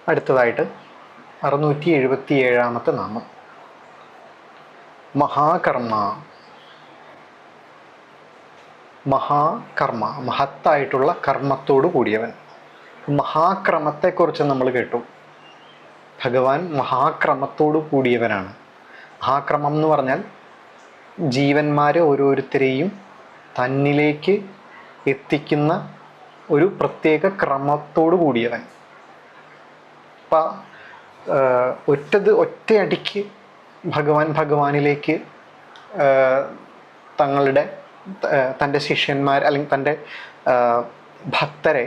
അടുത്തതായിട്ട് 677 നാമം മഹാകർമ്മ. മഹാകർമ്മ, മഹത്തായിട്ടുള്ള കർമ്മത്തോട് കൂടിയവൻ. മഹാക്രമത്തെക്കുറിച്ച് നമ്മൾ കേട്ടു. ഭഗവാൻ മഹാക്രമത്തോട് കൂടിയവനാണ്. മഹാക്രമം എന്ന് പറഞ്ഞാൽ ജീവന്മാരെ ഓരോരുത്തരെയും തന്നിലേക്ക് എത്തിക്കുന്ന ഒരു പ്രത്യേക ക്രമത്തോട് കൂടിയവൻ. അപ്പം ഒറ്റയടിക്ക് ഭഗവാനിലേക്ക് തൻ്റെ ശിഷ്യന്മാർ അല്ലെങ്കിൽ തൻ്റെ ഭക്തരെ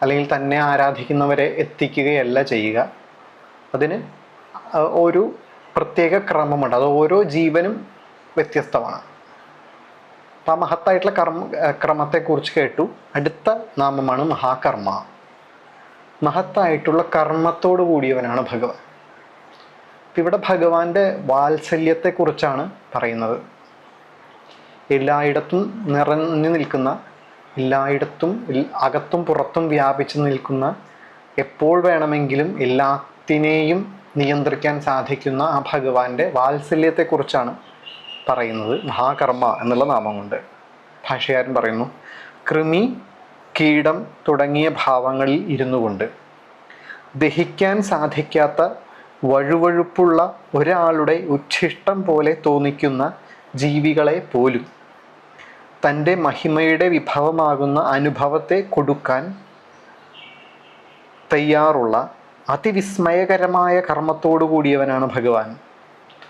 അല്ലെങ്കിൽ തന്നെ ആരാധിക്കുന്നവരെ എത്തിക്കുകയല്ല ചെയ്യുക. അതിന് ഒരു പ്രത്യേക ക്രമമുണ്ട്. അത് ഓരോ ജീവനും വ്യത്യസ്തമാണ്. അപ്പം ആ മഹത്തായിട്ടുള്ള ക്രമത്തെക്കുറിച്ച് കേട്ടു. അടുത്ത നാമമാണ് മഹാകർമ്മ. മഹത്തായിട്ടുള്ള കർമ്മത്തോടു കൂടിയവനാണ് ഭഗവാൻ. ഇവിടെ ഭഗവാന്റെ വാത്സല്യത്തെക്കുറിച്ചാണ് പറയുന്നത്. എല്ലായിടത്തും നിറഞ്ഞു നിൽക്കുന്ന, എല്ലായിടത്തും അകത്തും പുറത്തും വ്യാപിച്ചു നിൽക്കുന്ന, എപ്പോൾ വേണമെങ്കിലും എല്ലാത്തിനെയും നിയന്ത്രിക്കാൻ സാധിക്കുന്ന ആ ഭഗവാന്റെ വാത്സല്യത്തെക്കുറിച്ചാണ് പറയുന്നത് മഹാകർമ്മ എന്നുള്ള നാമം കൊണ്ട്. ഭാഷകാരൻ പറയുന്നു, കൃമി, കീടം തുടങ്ങിയ ഭാവങ്ങളിൽ ഇരുന്നു കൊണ്ട് ദഹിക്കാൻ സാധിക്കാത്ത വഴുവഴുപ്പുള്ള ഒരാളുടെ ഉച്ഛിഷ്ടം പോലെ തോന്നിക്കുന്ന ജീവികളെ പോലും തൻ്റെ മഹിമയുടെ വിഭവമാകുന്ന അനുഭവത്തെ കൊടുക്കാൻ തയ്യാറുള്ള അതിവിസ്മയകരമായ കർമ്മത്തോടു കൂടിയവനാണ് ഭഗവാൻ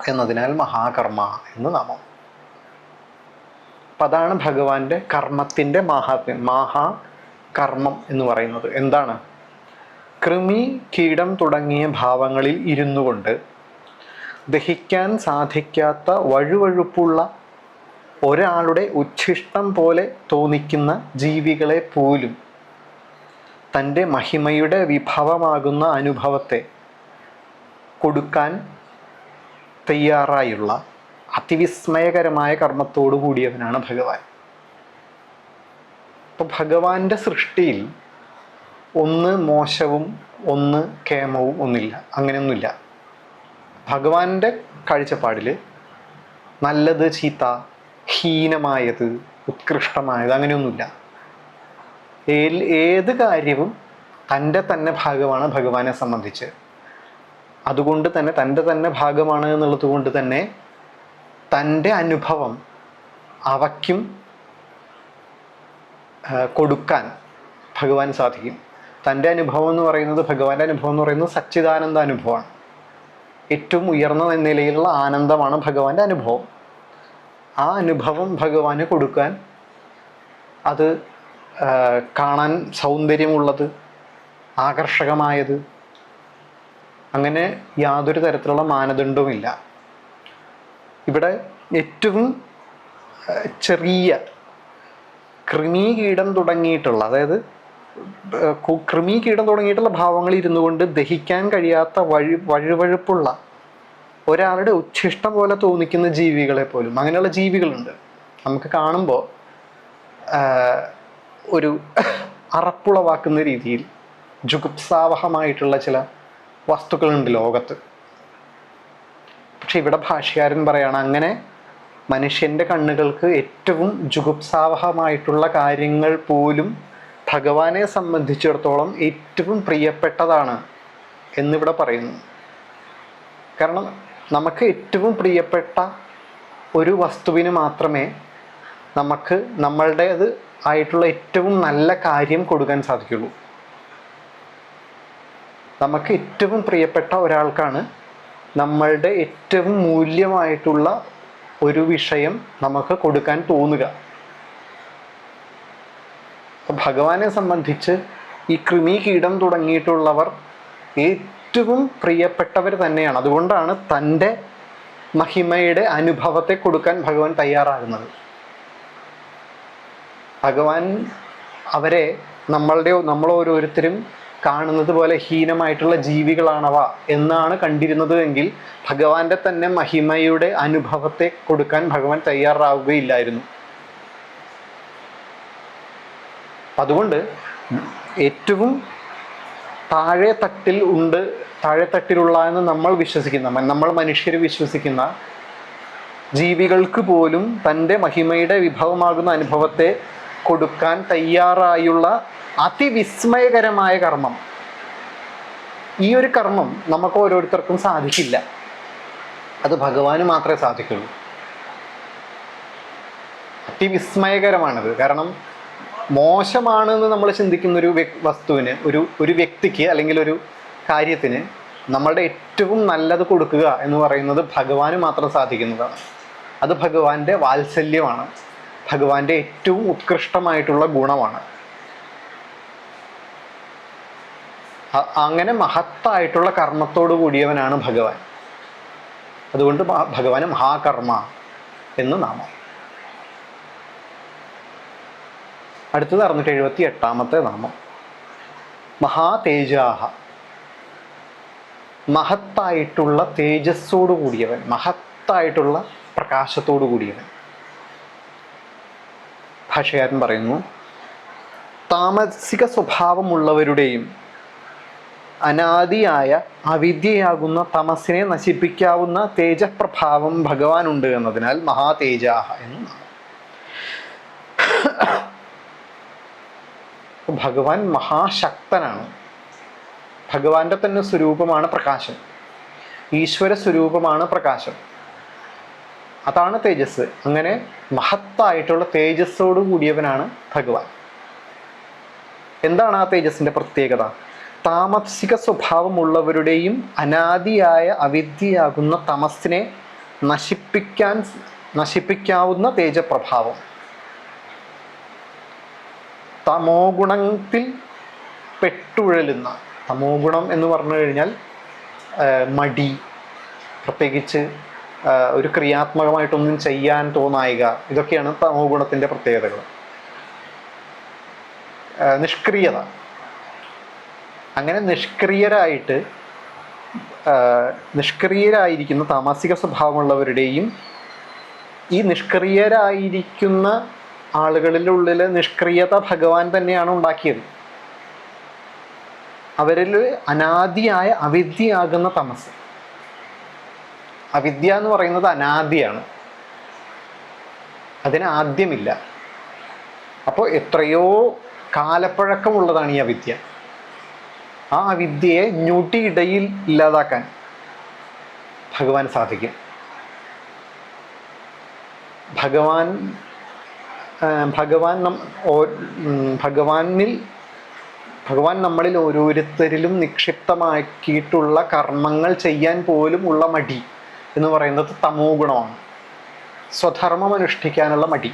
എന്നതിനാൽ മഹാകർമ്മ എന്ന് നാമം. അപ്പം അതാണ് ഭഗവാന്റെ കർമ്മത്തിൻ്റെ മാഹാത്മ്യം. മഹാകർമ്മം എന്ന് പറയുന്നത് എന്താണ്? കൃമി, കീടം തുടങ്ങിയ ഭാവങ്ങളിൽ ഇരുന്നു കൊണ്ട് ദഹിക്കാൻ സാധിക്കാത്ത വഴുവഴുപ്പുള്ള ഒരാളുടെ ഉച്ഛിഷ്ടം പോലെ തോന്നിക്കുന്ന ജീവികളെ പോലും തൻ്റെ മഹിമയുടെ വിഭവമാകുന്ന അനുഭവത്തെ കൊടുക്കാൻ തയ്യാറായുള്ള അതിവിസ്മയകരമായ കർമ്മത്തോടു കൂടിയവനാണ് ഭഗവാൻ. അപ്പോൾ ഭഗവാന്റെ സൃഷ്ടിയിൽ ഒന്ന് മോശവും ഒന്ന് കേമവും ഒന്നില്ല, അങ്ങനെയൊന്നുമില്ല. ഭഗവാന്റെ കാഴ്ചപ്പാടിൽ നല്ലത്, ചീത്ത, ഹീനമായത്, ഉത്കൃഷ്ടമായത് അങ്ങനെയൊന്നുമില്ല. ഏത് കാര്യവും തൻ്റെ ഭാഗമാണ് ഭഗവാനെ സംബന്ധിച്ച്. അതുകൊണ്ട് തന്നെ തൻ്റെ ഭാഗമാണ് എന്നുള്ളത് കൊണ്ട് തന്നെ തൻ്റെ അനുഭവം അവയ്ക്കും കൊടുക്കാൻ ഭഗവാൻ സാധിക്കും. തൻ്റെ അനുഭവം എന്ന് പറയുന്നത്, ഭഗവാന്റെ അനുഭവം എന്ന് പറയുന്നത് സച്ചിദാനന്ദ അനുഭവമാണ്. ഏറ്റവും ഉയർന്ന നിലയിലുള്ള ആനന്ദമാണ് ഭഗവാന്റെ അനുഭവം. ആ അനുഭവം ഭഗവാന് കൊടുക്കാൻ, അത് കാണാൻ സൗന്ദര്യമുള്ളത്, ആകർഷകമായത്, അങ്ങനെ യാതൊരു തരത്തിലുള്ള മാനദണ്ഡവുമില്ല. ഇവിടെ ഏറ്റവും ചെറിയ കൃമീകീടം തുടങ്ങിയിട്ടുള്ള, അതായത് കൃമീകീടം തുടങ്ങിയിട്ടുള്ള ഭാവങ്ങൾ ഇരുന്നു കൊണ്ട് ദഹിക്കാൻ കഴിയാത്ത വഴുവഴുപ്പുള്ള ഒരാളുടെ ഉച്ഛിഷ്ടം പോലെ തോന്നിക്കുന്ന ജീവികളെ പോലും, അങ്ങനെയുള്ള ജീവികളുണ്ട്. നമുക്ക് കാണുമ്പോൾ ഒരു അറപ്പുളവാക്കുന്ന രീതിയിൽ ജുഗുപ്സാവഹമായിട്ടുള്ള ചില വസ്തുക്കളുണ്ട് ലോകത്ത്. പക്ഷെ ഇവിടെ ഭാഷ്യകാരൻ പറയാണ്, അങ്ങനെ മനുഷ്യൻ്റെ കണ്ണുകൾക്ക് ഏറ്റവും ജുഗുപ്സാവഹമായിട്ടുള്ള കാര്യങ്ങൾ പോലും ഭഗവാനെ സംബന്ധിച്ചിടത്തോളം ഏറ്റവും പ്രിയപ്പെട്ടതാണ് എന്നിവിടെ പറയുന്നു. കാരണം നമുക്ക് ഏറ്റവും പ്രിയപ്പെട്ട ഒരു വസ്തുവിന് മാത്രമേ നമുക്ക് നമ്മളുടേത് ആയിട്ടുള്ള ഏറ്റവും നല്ല കാര്യം കൊടുക്കാൻ സാധിക്കുള്ളൂ. നമുക്ക് ഏറ്റവും പ്രിയപ്പെട്ട ഒരാൾക്കാണ് നമ്മളുടെ ഏറ്റവും മൂല്യമായിട്ടുള്ള ഒരു വിഷയം നമുക്ക് കൊടുക്കാൻ തോന്നുക. അപ്പം ഭഗവാനെ സംബന്ധിച്ച് ഈ കൃമി, കീടം തുടങ്ങിയിട്ടുള്ളവർ ഏറ്റവും പ്രിയപ്പെട്ടവർ തന്നെയാണ്. അതുകൊണ്ടാണ് തൻ്റെ മഹിമയുടെ അനുഭവത്തെ കൊടുക്കാൻ ഭഗവാൻ തയ്യാറാകുന്നത്. ഭഗവാൻ അവരെ നമ്മൾ ഓരോരുത്തരും കാണുന്നത് പോലെ ഹീനമായിട്ടുള്ള ജീവികളാണവ എന്നാണ് കണ്ടിരുന്നത് എങ്കിൽ ഭഗവാന്റെ തന്നെ മഹിമയുടെ അനുഭവത്തെ കൊടുക്കാൻ ഭഗവാൻ തയ്യാറാവുകയില്ലായിരുന്നു. അതുകൊണ്ട് ഏറ്റവും താഴെ തട്ടിൽ ഉണ്ട്, താഴെ തട്ടിലുള്ള എന്ന് നമ്മൾ മനുഷ്യർ വിശ്വസിക്കുന്ന ജീവികൾക്ക് പോലും തൻ്റെ മഹിമയുടെ വിഭവമാകുന്ന അനുഭവത്തെ കൊടുക്കാൻ തയ്യാറായുള്ള അതിവിസ്മയകരമായ കർമ്മം. ഈ ഒരു കർമ്മം നമുക്ക് ഓരോരുത്തർക്കും സാധിക്കില്ല, അത് ഭഗവാന് മാത്രമേ സാധിക്കുള്ളൂ. അതിവിസ്മയകരമാണത്. കാരണം മോശമാണെന്ന് നമ്മൾ ചിന്തിക്കുന്ന ഒരു വസ്തുവിന്, ഒരു വ്യക്തിക്ക് അല്ലെങ്കിൽ ഒരു കാര്യത്തിന് നമ്മളുടെ ഏറ്റവും നല്ലത് കൊടുക്കുക എന്ന് പറയുന്നത് ഭഗവാന് മാത്രം സാധിക്കുന്നതാണ്. അത് ഭഗവാന്റെ വാത്സല്യമാണ്, ഭഗവാന്റെ ഏറ്റവും ഉത്കൃഷ്ടമായിട്ടുള്ള ഗുണമാണ്. അങ്ങനെ മഹത്തായിട്ടുള്ള കർമ്മത്തോടു കൂടിയവനാണ് ഭഗവാൻ. അതുകൊണ്ട് ഭഗവാന് മഹാകർമ്മ എന്ന് നാമം. അടുത്തത് 678 നാമം മഹാതേജാഹ. മഹത്തായിട്ടുള്ള തേജസ്സോടു കൂടിയവൻ, മഹത്തായിട്ടുള്ള പ്രകാശത്തോടു കൂടിയവൻ. ഭാഷകാരൻ പറയുന്നു, താമസിക സ്വഭാവമുള്ളവരുടെയും അനാദിയായ അവിദ്യയാകുന്ന തമസിനെ നശിപ്പിക്കാവുന്ന തേജപ്രഭാവം ഭഗവാനുണ്ട് എന്നതിനാൽ മഹാതേജാഹ എന്ന്. ഭഗവാൻ മഹാശക്തനാണ്. ഭഗവാന്റെ തന്നെ സ്വരൂപമാണ് പ്രകാശം, ഈശ്വര സ്വരൂപമാണ് പ്രകാശം, അതാണ് തേജസ്. അങ്ങനെ മഹത്തായിട്ടുള്ള തേജസ്സോടു കൂടിയവനാണ് ഭഗവാൻ. എന്താണ് ആ തേജസ്സിന്റെ പ്രത്യേകത? താമസിക സ്വഭാവമുള്ളവരുടെയും അനാദിയായ അവിദ്യയാകുന്ന തമസിനെ നശിപ്പിക്കാവുന്ന തേജപ്രഭാവം. തമോ ഗുണത്തിൽ പെട്ടുഴലുന്ന, തമോ ഗുണം എന്ന് പറഞ്ഞു കഴിഞ്ഞാൽ മടി, പ്രത്യേകിച്ച് ഒരു ക്രിയാത്മകമായിട്ടൊന്നും ചെയ്യാൻ തോന്നായിക, ഇതൊക്കെയാണ് തമോ ഗുണത്തിൻ്റെ പ്രത്യേകതകൾ. നിഷ്ക്രിയത. അങ്ങനെ നിഷ്ക്രിയരായിരിക്കുന്ന താമസിക സ്വഭാവമുള്ളവരുടെയും ഈ നിഷ്ക്രിയരായിരിക്കുന്ന ആളുകളിൽ ഉള്ളിൽ നിഷ്ക്രിയത ഭഗവാൻ തന്നെയാണ് ഉണ്ടാക്കിയത്. അവരിൽ അനാദിയായ അവിദ്യയാകുന്ന തമസ്. അവിദ്യ എന്ന് പറയുന്നത് അനാദിയാണ്, അതിന് ആദ്യമില്ല. അപ്പോൾ എത്രയോ കാലപ്പഴക്കമുള്ളതാണ് ഈ അവിദ്യ. ആ അവിദ്യയെ ഞൊടിയിടയിൽ ഇല്ലാതാക്കാൻ ഭഗവാൻ സാധിക്കും. ഭഗവാൻ നമ്മളിൽ ഓരോരുത്തരിലും നിക്ഷിപ്തമാക്കിയിട്ടുള്ള കർമ്മങ്ങൾ ചെയ്യാൻ പോലും ഉള്ള മടി എന്ന് പറയുന്നത് തമോ ഗുണമാണ്. സ്വധർമ്മം അനുഷ്ഠിക്കാനുള്ള മടി.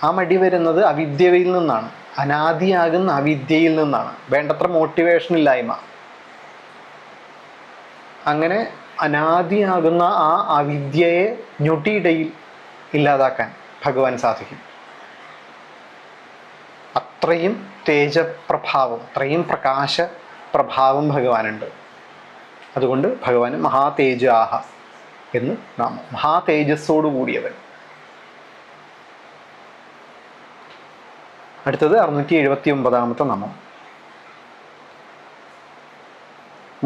ആ മടി വരുന്നത് അവിദ്യയിൽ നിന്നാണ്, അനാദിയാകുന്ന അവിദ്യയിൽ നിന്നാണ്. വേണ്ടത്ര മോട്ടിവേഷൻ ഇല്ലായ്മ. അങ്ങനെ അനാദിയാകുന്ന ആ അവിദ്യയെ ഞൊടിയിടയിൽ ഇല്ലാതാക്കാൻ ഭഗവാൻ സാധിക്കും. അത്രയും തേജപ്രഭാവം, അത്രയും പ്രകാശ പ്രഭാവം ഭഗവാനുണ്ട്. അതുകൊണ്ട് ഭഗവാന് മഹാതേജാഹ എന്ന് നാമം. മഹാതേജസ്സോടു കൂടിയവൻ. അടുത്തത് 679 നാമം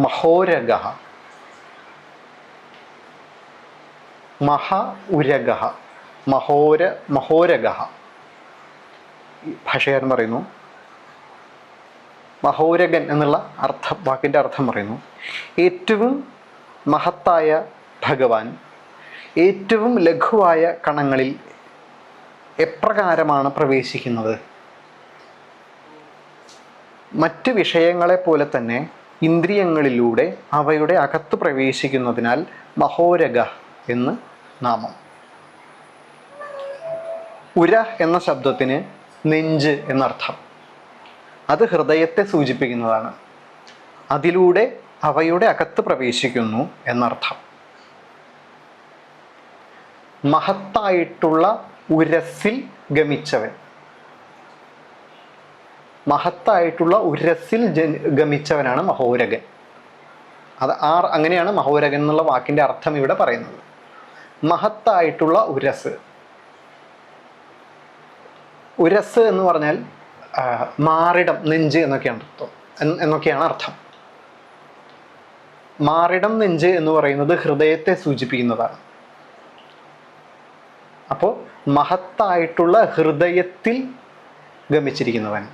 മഹോരഗഃ. ഉരഗഃ, മഹോരഗഃ. ഭാഷകാരൻ പറയുന്നു, മഹോരഗൻ എന്നുള്ള വാക്കിൻ്റെ അർത്ഥം പറയുന്നു, ഏറ്റവും മഹത്തായ ഭഗവാൻ ഏറ്റവും ലഘുവായ കണങ്ങളിൽ എപ്രകാരമാണ് പ്രവേശിക്കുന്നത്? മറ്റ് വിഷയങ്ങളെ പോലെ തന്നെ ഇന്ദ്രിയങ്ങളിലൂടെ അവയുടെ അകത്ത് പ്രവേശിക്കുന്നതിനാൽ മഹോരഗ എന്ന് നാമം. ഉര എന്ന ശബ്ദത്തിന് നെഞ്ച് എന്നർത്ഥം. അത് ഹൃദയത്തെ സൂചിപ്പിക്കുന്നതാണ്. അതിലൂടെ അവയുടെ അകത്ത് പ്രവേശിക്കുന്നു എന്നർത്ഥം. മഹത്തായിട്ടുള്ള ഉരസ്സിൽ ഗമിച്ചവൻ. മഹത്തായിട്ടുള്ള ഉരസ്സിൽ ഗമിച്ചവനാണ് മഹോരഗൻ. അങ്ങനെയാണ് മഹോരഗൻ എന്നുള്ള വാക്കിൻ്റെ അർത്ഥം ഇവിടെ പറയുന്നത്. മഹത്തായിട്ടുള്ള ഉരസ്. ഉരസ് എന്ന് പറഞ്ഞാൽ മാറിടം, നെഞ്ച് എന്നൊക്കെയാണ് അർത്ഥം. മാറിടം, നെഞ്ച് എന്ന് പറയുന്നത് ഹൃദയത്തെ സൂചിപ്പിക്കുന്നതാണ്. അപ്പോൾ മഹത്തായിട്ടുള്ള ഹൃദയത്തിൽ ഗമിച്ചിരിക്കുന്നവൻ.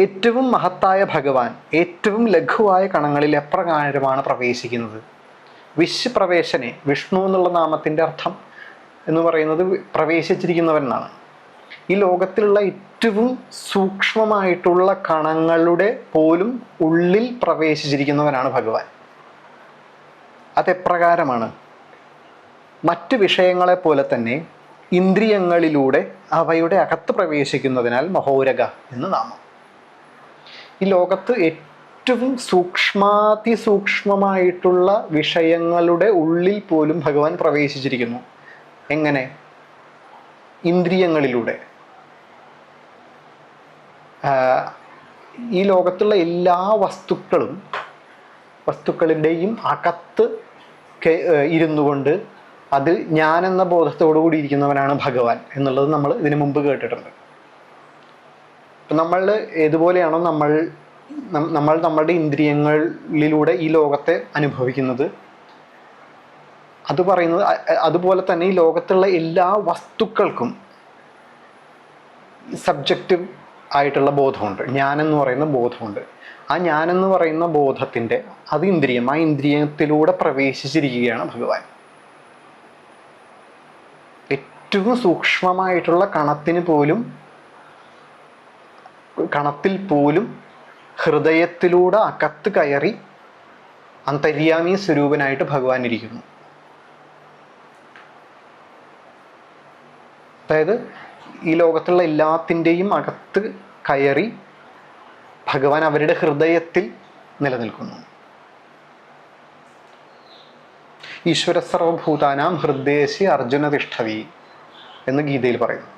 ഏറ്റവും മഹത്തായ ഭഗവാൻ ഏറ്റവും ലഘുവായ കണങ്ങളിൽ എപ്രകാരമാണ് പ്രവേശിക്കുന്നത്? വിശ്വപ്രവേശനെ, വിഷ്ണു എന്നുള്ള നാമത്തിൻ്റെ അർത്ഥം എന്ന് പറയുന്നത് പ്രവേശിച്ചിരിക്കുന്നവൻ എന്നാണ്. ഈ ലോകത്തിലുള്ള ഏറ്റവും സൂക്ഷ്മമായിട്ടുള്ള കണങ്ങളുടെ പോലും ഉള്ളിൽ പ്രവേശിച്ചിരിക്കുന്നവനാണ് ഭഗവാൻ. അതെപ്രകാരമാണ്? മറ്റ് വിഷയങ്ങളെ പോലെ തന്നെ ഇന്ദ്രിയങ്ങളിലൂടെ അവയുടെ അകത്ത് പ്രവേശിക്കുന്നതിനാൽ മഹോരഗ എന്ന് നാമം. ഈ ലോകത്ത് ഏറ്റവും സൂക്ഷ്മാതിസൂക്ഷ്മമായിട്ടുള്ള വിഷയങ്ങളുടെ ഉള്ളിൽ പോലും ഭഗവാൻ പ്രവേശിച്ചിരിക്കുന്നു. എങ്ങനെ? ഇന്ദ്രിയങ്ങളിലൂടെ. ഈ ലോകത്തുള്ള എല്ലാ വസ്തുക്കളുടെയും അകത്ത് ഇരുന്നു കൊണ്ട് അത് ഞാനെന്ന ബോധത്തോടു കൂടി ഇരിക്കുന്നവനാണ് ഭഗവാൻ എന്നുള്ളത് നമ്മൾ ഇതിനു മുമ്പ് കേട്ടിട്ടുണ്ട്. അപ്പം നമ്മൾ ഏതുപോലെയാണോ നമ്മൾ നമ്മളുടെ ഇന്ദ്രിയങ്ങളിലൂടെ ഈ ലോകത്തെ അനുഭവിക്കുന്നത്, അതുപോലെ തന്നെ ഈ ലോകത്തുള്ള എല്ലാ വസ്തുക്കൾക്കും സബ്ജക്റ്റീവ് ആയിട്ടുള്ള ബോധമുണ്ട്, ഞാനെന്ന് പറയുന്ന ബോധമുണ്ട്. ആ ഞാനെന്ന് പറയുന്ന ബോധത്തിൻ്റെ അത് ഇന്ദ്രിയം, ആ ഇന്ദ്രിയത്തിലൂടെ പ്രവേശിച്ചിരിക്കുകയാണ് ഭഗവാൻ. ഏറ്റവും സൂക്ഷ്മമായിട്ടുള്ള കണത്തിൽ പോലും ഹൃദയത്തിലൂടെ അകത്ത് കയറി അന്തര്യാമി സ്വരൂപനായിട്ട് ഭഗവാൻ ഇരിക്കുന്നു. അതായത് ഈ ലോകത്തുള്ള എല്ലാത്തിൻ്റെയും അകത്ത് കയറി ഭഗവാൻ അവരുടെ ഹൃദയത്തിൽ നിലനിൽക്കുന്നു. ഈശ്വര സർവഭൂതാനാം ഹൃദയസി അർജുന തിഷ്ഠവി എന്ന് ഗീതയിൽ പറയുന്നു.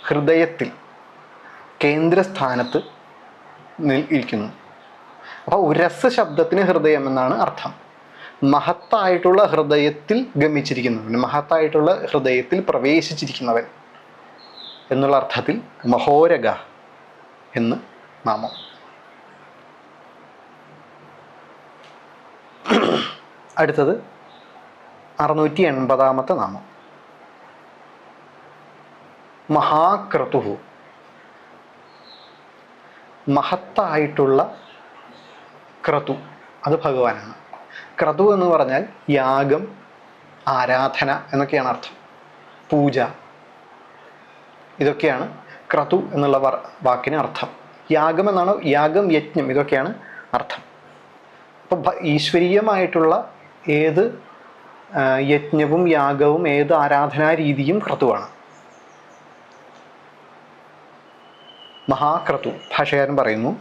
ഹൃദയത്തിൽ കേന്ദ്രസ്ഥാനത്ത് ഇരിക്കുന്നു. അപ്പോൾ ഉരസ് ശബ്ദത്തിന് ഹൃദയം എന്നാണ് അർത്ഥം. മഹത്തായിട്ടുള്ള ഹൃദയത്തിൽ ഗമിച്ചിരിക്കുന്നവൻ, മഹത്തായിട്ടുള്ള ഹൃദയത്തിൽ പ്രവേശിച്ചിരിക്കുന്നവൻ എന്നുള്ള അർത്ഥത്തിൽ മഹോരഗ എന്ന് നാമം. അടുത്തത് 680 നാമം. മഹാക്രതു. മഹത്തായിട്ടുള്ള ക്രതു, അത് ഭഗവാനാണ്. ക്രതു എന്ന് പറഞ്ഞാൽ യാഗം, ആരാധന എന്നൊക്കെയാണ് അർത്ഥം. പൂജ, ഇതൊക്കെയാണ് ക്രതു എന്നുള്ള വാക്കിന് അർത്ഥം. യാഗം എന്നാണ്, യാഗം, യജ്ഞം, ഇതൊക്കെയാണ് അർത്ഥം. അപ്പം ഈശ്വരീയമായിട്ടുള്ള ഏത് യജ്ഞവും യാഗവും ഏത് ആരാധനാ രീതിയും ക്രതുവാണ്. മഹാക്രതു. ഭാഷകാരൻ പറയുന്നു,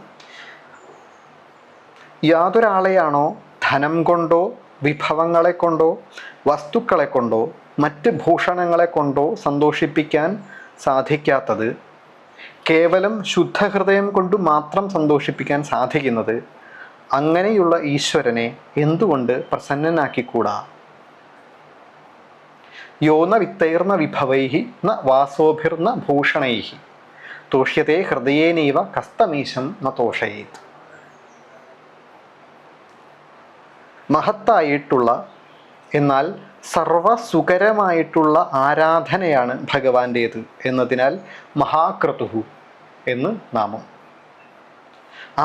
യാതൊരാളെയാണോ ധനം കൊണ്ടോ വിഭവങ്ങളെ കൊണ്ടോ വസ്തുക്കളെ കൊണ്ടോ മറ്റ് ഭൂഷണങ്ങളെ കൊണ്ടോ സന്തോഷിപ്പിക്കാൻ സാധിക്കാത്തത്, കേവലം ശുദ്ധഹൃദയം കൊണ്ട് മാത്രം സന്തോഷിപ്പിക്കാൻ സാധിക്കുന്നത്, അങ്ങനെയുള്ള ഈശ്വരനെ എന്തുകൊണ്ട് പ്രസന്നനാക്കിക്കൂടാ? യോന വിത്തൈർന്ന വിഭവൈഹി ന വാസോഭിർന്ന ഭൂഷണൈഹി തോഷ്യത്തെ ഹൃദയേനൈവ കസ്തമീശം ന തോഷയേത്. മഹത്തായിട്ടുള്ള എന്നാൽ സർവസുകരമായിട്ടുള്ള ആരാധനയാണ് ഭഗവാന്റേത് എന്നതിനാൽ മഹാക്രതുഹു എന്ന് നാമം.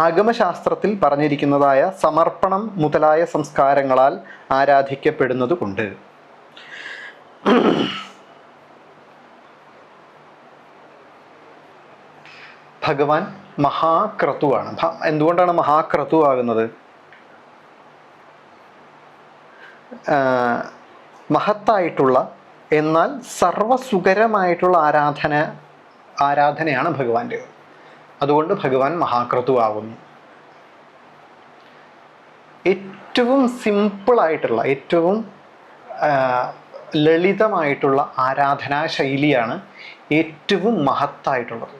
ആഗമശാസ്ത്രത്തിൽ പറഞ്ഞിരിക്കുന്നതായ സമർപ്പണം മുതലായ സംസ്കാരങ്ങളാൽ ആരാധിക്കപ്പെടുന്നത് കൊണ്ട് ഭഗവാൻ മഹാക്രതുവാണ്. എന്തുകൊണ്ടാണ് മഹാക്രതു ആകുന്നത്? മഹത്തായിട്ടുള്ള എന്നാൽ സർവസുകരമായിട്ടുള്ള ആരാധനയാണ് ഭഗവാന്റേത്. അതുകൊണ്ട് ഭഗവാൻ മഹാക്രതു ആകുന്നു. ഏറ്റവും സിമ്പിളായിട്ടുള്ള, ഏറ്റവും ലളിതമായിട്ടുള്ള ആരാധനാ ശൈലിയാണ് ഏറ്റവും മഹത്തായിട്ടുള്ളത്.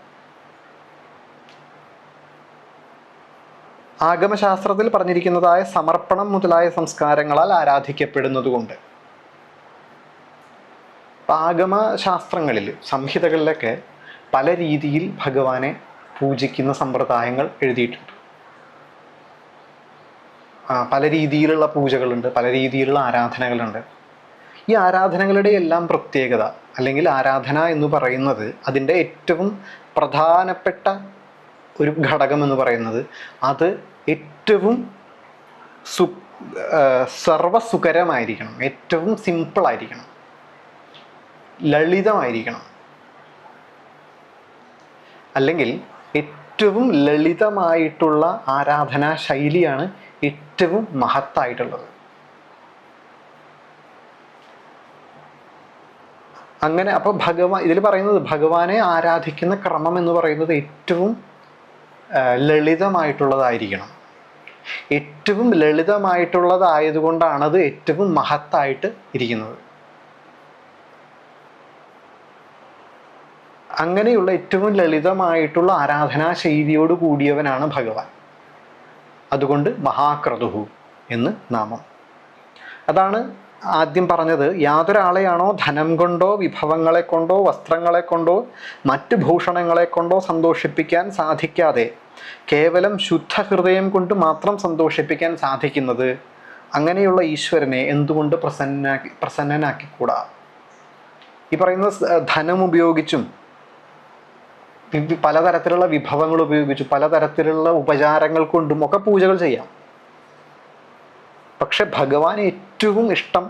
ആഗമശാസ്ത്രത്തിൽ പറഞ്ഞിരിക്കുന്നതായ സമർപ്പണം മുതലായ സംസ്കാരങ്ങളാൽ ആരാധിക്കപ്പെടുന്നത് കൊണ്ട്. ആഗമശാസ്ത്രങ്ങളിൽ സംഹിതകളിലൊക്കെ പല രീതിയിൽ ഭഗവാനെ പൂജിക്കുന്ന സമ്പ്രദായങ്ങൾ എഴുതിയിട്ടുണ്ട്. പല രീതിയിലുള്ള പൂജകളുണ്ട്, പല രീതിയിലുള്ള ആരാധനകളുണ്ട്. ഈ ആരാധനകളുടെ എല്ലാം പ്രത്യേകത അല്ലെങ്കിൽ ആരാധന എന്ന് പറയുന്നത് അതിൻ്റെ ഏറ്റവും പ്രധാനപ്പെട്ട ഒരു ഘടകം എന്ന് പറയുന്നത് അത് ഏറ്റവും സർവസുകരമായിരിക്കണം, ഏറ്റവും സിമ്പിളായിരിക്കണം, ലളിതമായിരിക്കണം. അല്ലെങ്കിൽ ഏറ്റവും ലളിതമായിട്ടുള്ള ആരാധനാ ശൈലിയാണ് ഏറ്റവും മഹത്തായിട്ടുള്ളത്. അങ്ങനെ അപ്പോൾ ഇതിൽ പറയുന്നത് ഭഗവാനെ ആരാധിക്കുന്ന ക്രമം എന്ന് പറയുന്നത് ഏറ്റവും ലളിതമായിട്ടുള്ളതായിരിക്കണം. ഏറ്റവും ലളിതമായിട്ടുള്ളതായതുകൊണ്ടാണ് അത് ഏറ്റവും മഹത്തായിട്ട് ഇരിക്കുന്നത്. അങ്ങനെയുള്ള ഏറ്റവും ലളിതമായിട്ടുള്ള ആരാധനാ ശൈലിയോട് കൂടിയവനാണ് ഭഗവാൻ. അതുകൊണ്ട് മഹാക്രതുഹു എന്ന് നാമം. അതാണ് ആദ്യം പറഞ്ഞത്. യാതൊരാളെയാണോ ധനം കൊണ്ടോ വിഭവങ്ങളെ കൊണ്ടോ വസ്ത്രങ്ങളെ കൊണ്ടോ മറ്റ് ഭൂഷണങ്ങളെ കൊണ്ടോ സന്തോഷിപ്പിക്കാൻ സാധിക്കാതെ കേവലം ശുദ്ധ ഹൃദയം കൊണ്ട് മാത്രം സന്തോഷിപ്പിക്കാൻ സാധിക്കുന്നത്, അങ്ങനെയുള്ള ഈശ്വരനെ എന്തുകൊണ്ട് പ്രസന്നനാക്കിക്കൂടാ? ഈ പറയുന്ന ധനം ഉപയോഗിച്ചും പലതരത്തിലുള്ള വിഭവങ്ങൾ ഉപയോഗിച്ചും പലതരത്തിലുള്ള ഉപചാരങ്ങൾ കൊണ്ടും ഒക്കെ പൂജകൾ ചെയ്യാം. പക്ഷെ ഭഗവാൻ ഏറ്റവും ഇഷ്ടം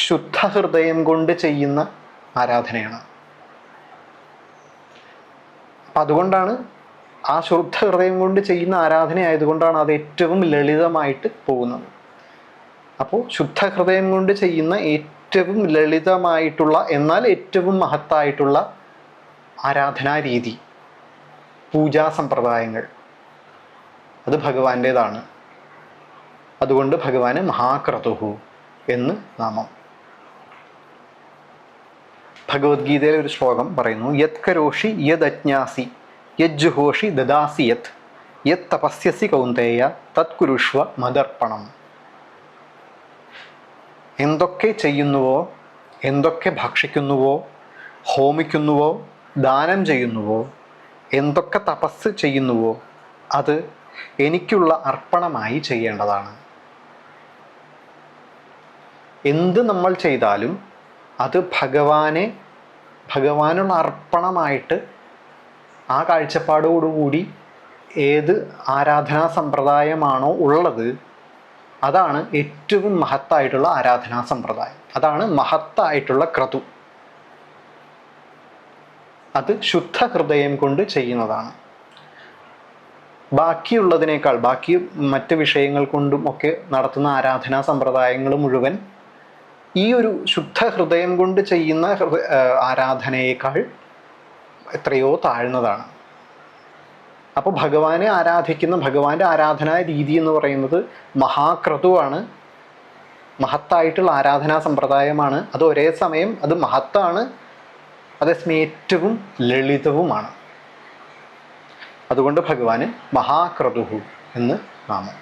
ശുദ്ധ ഹൃദയം കൊണ്ട് ചെയ്യുന്ന ആരാധനയാണ്. അപ്പം അതുകൊണ്ടാണ് ആ ശുദ്ധ ഹൃദയം കൊണ്ട് ചെയ്യുന്ന ആരാധന ആയതുകൊണ്ടാണ് അത് ഏറ്റവും ലളിതമായിട്ട് പോകുന്നത്. അപ്പോൾ ശുദ്ധ ഹൃദയം കൊണ്ട് ചെയ്യുന്ന ഏറ്റവും ലളിതമായിട്ടുള്ള എന്നാൽ ഏറ്റവും മഹത്തായിട്ടുള്ള ആരാധനാ രീതി, പൂജാ സമ്പ്രദായങ്ങൾ, അത് ഭഗവാന്റേതാണ്. അതുകൊണ്ട് ഭഗവാന് മഹാക്രതുഹു എന്ന് നാമം. ഭഗവത്ഗീതയിലെ ഒരു ശ്ലോകം പറയുന്നു, യത് കരോഷി യത് അജ്ഞാസി യജ്ജുഹോഷി ദദാസി യത് യത് തപസ്യസി കൗന്ദേയ തത്കുരുഷ്വ മദർപ്പണം. എന്തൊക്കെ ചെയ്യുന്നുവോ, എന്തൊക്കെ ഭക്ഷിക്കുന്നുവോ, ഹോമിക്കുന്നുവോ, ദാനം ചെയ്യുന്നുവോ, എന്തൊക്കെ തപസ് ചെയ്യുന്നുവോ അത് എനിക്കുള്ള അർപ്പണമായി ചെയ്യേണ്ടതാണ്. എന്ത് നമ്മൾ ചെയ്താലും അത് ഭഗവാനുള്ള അർപ്പണമായിട്ട് ആ കാഴ്ചപ്പാടോടുകൂടി ഏത് ആരാധനാ സമ്പ്രദായമാണോ ഉള്ളത് അതാണ് ഏറ്റവും മഹത്തായിട്ടുള്ള ആരാധനാ സമ്പ്രദായം. അതാണ് മഹത്തായിട്ടുള്ള ക്രതു. അത് ശുദ്ധ ഹൃദയം കൊണ്ട് ചെയ്യുന്നതാണ്. ബാക്കിയുള്ളതിനേക്കാൾ, ബാക്കി മറ്റ് വിഷയങ്ങൾ കൊണ്ടും ഒക്കെ നടത്തുന്ന ആരാധനാ സമ്പ്രദായങ്ങൾ മുഴുവൻ ഈ ഒരു ശുദ്ധ ഹൃദയം കൊണ്ട് ചെയ്യുന്ന ആരാധനയേക്കാൾ എത്രയോ താഴ്ന്നതാണ്. അപ്പോൾ ഭഗവാനെ ആരാധിക്കുന്ന ഭഗവാന്റെ ആരാധനാ രീതി എന്ന് പറയുന്നത് മഹാക്രതുവാണ്, മഹത്തായിട്ടുള്ള ആരാധനാ സമ്പ്രദായമാണ്. അത് ഒരേ സമയം അത് മഹത്താണ്, അതേസമയം ഏറ്റവും ലളിതവുമാണ്. അതുകൊണ്ട് ഭഗവാന് മഹാക്രതുഹു എന്ന് നാമം.